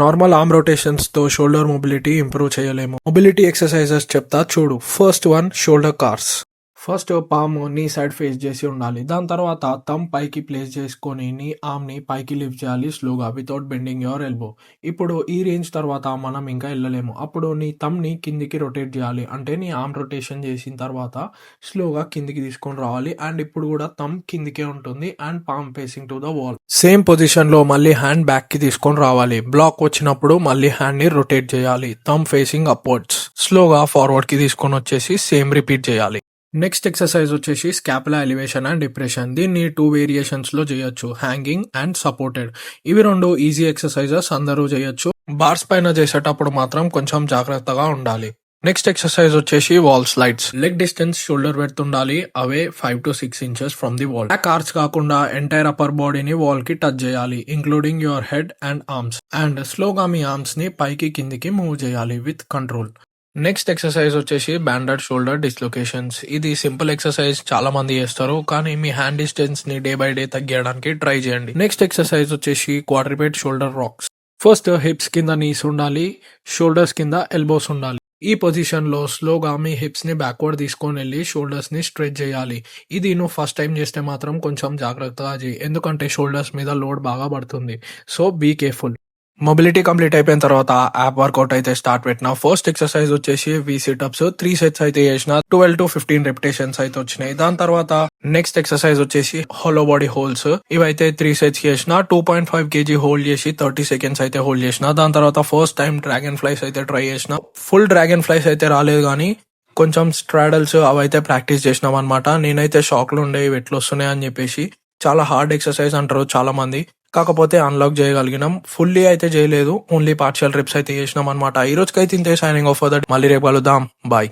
Normal arm rotations తో shoulder mobility improve చేయలేము. Mobility exercises చెప్తా చూడు. First one, shoulder cars. First palm నీ సైడ్ ఫేస్ చేసి ఉండాలి. దాని తర్వాత థంబ్ పైకి ప్లేస్ చేసుకొని నీ ఆర్మ్ ని పైకి లిఫ్ట్ చేయాలి స్లోగా వితౌట్ బెండింగ్ యువర్ ఎల్బో. ఇప్పుడు ఈ రేంజ్ తర్వాత మనం ఇంకా వెళ్ళలేము. అప్పుడు నీ థంబ్ ని కిందికి రొటేట్ చేయాలి. అంటే నీ ఆర్మ్ రొటేషన్ చేసిన తర్వాత స్లోగా కిందికి తీసుకొని రావాలి. అండ్ ఇప్పుడు కూడా థంబ్ కిందికే ఉంటుంది and palm facing to the wall. Same position లో మళ్ళీ హ్యాండ్ బ్యాక్ కి తీసుకొని రావాలి. బ్లాక్ వచ్చినప్పుడు మళ్ళీ హ్యాండ్ ని రొటేట్ చేయాలి. Thumb facing upwards. స్లోగా ఫార్వర్డ్ కి తీసుకొని వచ్చేసి సేమ్ రిపీట్ చేయాలి. నెక్స్ట్ ఎక్సర్సైజ్ వచ్చేసి స్కాపులా ఎలివేషన్ అండ్ డిప్రెషన్. దీన్ని 2 వేరియేషన్స్ లో చేయొచ్చు, హ్యాంగింగ్ అండ్ సపోర్టెడ్. ఇవి 2 ఈజీ ఎక్సర్సైజెస్, అందరూ చేయొచ్చు. బార్స్ పైన చేసేటప్పుడు మాత్రం కొంచెం జాగ్రత్తగా ఉండాలి. నెక్స్ట్ ఎక్సర్సైజ్ వచ్చేసి wall slides. Leg distance shoulder berth ఉండాలి, అవే 5 to 6 inches from the wall. Back arch కాకుండా ఎంటైర్ అప్పర్ బాడీని వాల్ కి టచ్ చేయాలి, including your head and arms. And స్లోగా మీ ఆర్మ్స్ ని పైకి కిందికి మూవ్ చేయాలి విత్ కంట్రోల్. నెక్స్ట్ ఎక్సర్సైజ్ వచ్చేసి బ్యాండెడ్ షోల్డర్ డిస్లొకేషన్స్. ఇది సింపుల్ ఎక్సర్సైజ్, చాలా మంది చేస్తారు, కానీ మీ హ్యాండ్ డిస్టెన్స్ ని డే బై డే తగ్గించడానికి ట్రై చేయండి. నెక్స్ట్ ఎక్సర్సైజ్ వచ్చేసి క్వాడ్రిపేట్ షోల్డర్ రాక్స్. ఫస్ట్ హిప్స్ కింద నీస్ ఉండాలి, షోల్డర్స్ కింద ఎల్బోస్ ఉండాలి. ఈ పొజిషన్ లో స్లోగా మీ హిప్స్ ని బ్యాక్వర్డ్ తీసుకొని వెళ్ళి షోల్డర్స్ ని స్ట్రెచ్ చేయాలి. ఇది నువ్వు ఫస్ట్ టైం చేస్తే మాత్రం కొంచెం జాగ్రత్తగా చేయి, ఎందుకంటే షోల్డర్స్ మీద లోడ్ బాగా పడుతుంది. So be careful. Mobility complete అయిపోయిన తర్వాత యాప్ వర్కౌట్ అయితే స్టార్ట్ పెట్టిన. ఫస్ట్ ఎక్సర్సైజ్ వచ్చేసి వి సిటప్స్ 3 sets అయితే చేసిన. 12 to 15 repetitions అయితే వచ్చినాయి. దాని తర్వాత నెక్స్ట్ ఎక్సర్సైజ్ వచ్చేసి హాలో బాడీ హోల్స్. ఇవైతే 3 sets చేసిన. 2.5 kg హోల్డ్ చేసి 30 seconds అయితే హోల్డ్ చేసిన. దాని తర్వాత ఫస్ట్ టైం డ్రాగన్ ఫ్లైస్ అయితే ట్రై చేసిన. ఫుల్ డ్రాగన్ ఫ్లైస్ అయితే రాలేదు, కానీ కొంచెం స్ట్రాడల్స్ అవైతే ప్రాక్టీస్ చేసినాం అనమాట. నేనైతే షాక్ లో ఉండే ఇవి ఎట్లా వస్తున్నాయి అని చెప్పేసి. చాలా హార్డ్ ఎక్సర్సైజ్ అంటారు చాలా మంది, కాకపోతే అన్లాక్ చేయగలిగినాం. ఫుల్లీ అయితే చేయలేదు, ఓన్లీ పార్షియల్ రిప్స్ అయితే చేసినాం అనమాట. ఈ రోజుకైతే ఇంతే. Signing off. మళ్ళీ రేపు కలుద్దాం. బాయ్.